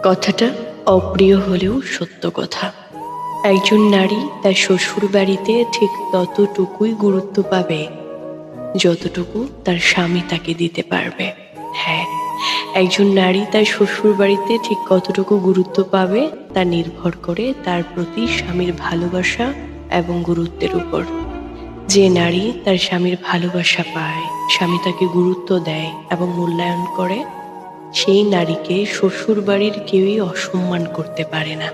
কথাটা অপ্রিয় হলেও সত্য কথা। একজন নারী তার শ্বশুর বাড়িতে ঠিক ততটুকুই গুরুত্ব পাবে যতটুকু তার স্বামী তাকে দিতে পারবে। হ্যাঁ, একজন নারী তার শ্বশুর বাড়িতে ঠিক কতটুকু গুরুত্ব পাবে তা নির্ভর করে তার প্রতি স্বামীর ভালোবাসা এবং গুরুত্বের উপর। যে নারী তার স্বামীর ভালোবাসা পায়, স্বামী তাকে গুরুত্ব দেয় এবং মূল্যায়ন করে, সেই নারীকে শ্বশুরবাড়ির কেউই অসম্মান করতে পারে না।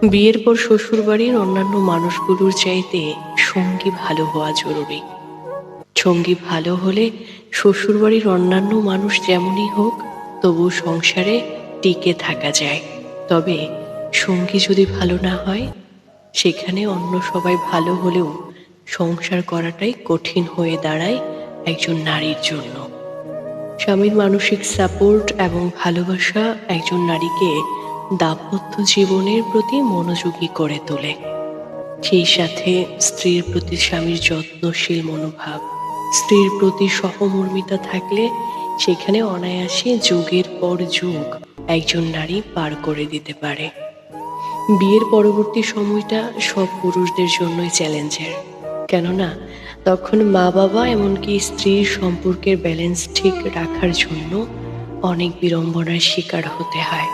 বিয়ের পর শ্বশুরবাড়ির অন্যান্য মানুষগুলোর চাইতে সঙ্গী ভালো হওয়া জরুরি। সঙ্গী ভালো হলে শ্বশুরবাড়ির অন্যান্য মানুষ যেমনই হোক, তবু সংসারে টিকে থাকা যায়। তবে সঙ্গী যদি ভালো না হয়, সেখানে অন্য সবাই ভালো হলেও সংসার করাটাই কঠিন হয়ে দাঁড়ায় একজন নারীর জন্য। স্বামীর মানসিক সাপোর্ট এবং ভালোবাসা একজন নারীকে দাম্পত্য জীবনের প্রতি মনোযোগী করে তোলে। সেই সাথে স্ত্রীর প্রতি স্বামীর যত্নশীল মনোভাব, স্ত্রীর প্রতি সহমর্মিতা থাকলে সেখানে অনায়াসে যুগের পর যুগ একজন নারী পার করে দিতে পারে। বিয়ের পরবর্তী সময়টা সব পুরুষদের জন্যই চ্যালেঞ্জের। কেননা তখন মা বাবা এমনকি স্ত্রীর সম্পর্কের ব্যালেন্স ঠিক রাখার জন্য অনেক বিড়ম্বনার শিকার হতে হয়।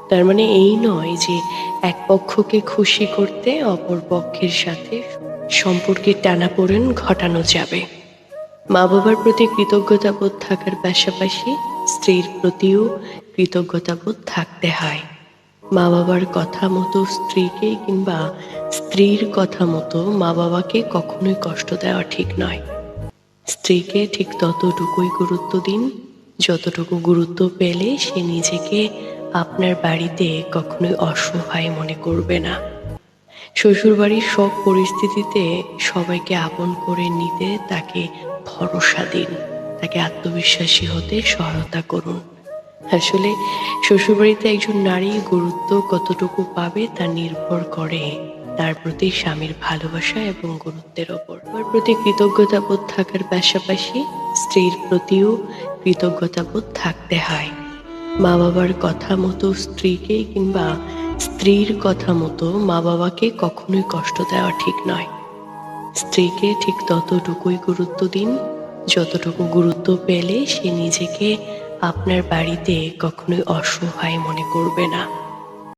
তার মানে এই নয় যে এক পক্ষকে খুশি করতে অপর পক্ষের সাথে সম্পর্কে টানাপোড়েন ঘটানো যাবে। মা বাবার প্রতি কৃতজ্ঞতাবোধ থাকার পাশাপাশি স্ত্রীর প্রতিও কৃতজ্ঞতাবোধ থাকতে হয়। মা বাবার কথা মতো স্ত্রীকে কিংবা স্ত্রীর কথা মতো মা বাবাকে কখনোই কষ্ট দেওয়া ঠিক নয়। স্ত্রীকে ঠিক ততটুকুই গুরুত্ব দিন যতটুকু গুরুত্ব পেলে সে নিজেকে আপনার বাড়িতে কখনোই অসহায় মনে করবে না। শ্বশুরবাড়ির সব পরিস্থিতিতে সবাইকে আপন করে নিতে তাকে ভরসা দিন, তাকে আত্মবিশ্বাসী হতে সহায়তা করুন। আসলে শ্বশুরবাড়িতে একজন নারী গুরুত্ব কতটুকু পাবে তা নির্ভর করে তার প্রতি স্বামীর ভালোবাসা এবং গুরুত্বের ওপর। তার প্রতি কৃতজ্ঞতাবোধ থাকার পাশাপাশি স্ত্রীর প্রতিও কৃতজ্ঞতাবোধ থাকতে হয়। মা বাবার কথা মতো স্ত্রীকে কিংবা স্ত্রীর কথা মতো মা বাবাকে কখনোই কষ্ট দেওয়া ঠিক নয়। স্ত্রীকে ঠিক ততটুকুই গুরুত্ব দিন যতটুকু গুরুত্ব পেলে সে নিজেকে আপনার বাড়িতে কখনোই অসহায় মনে করবে না।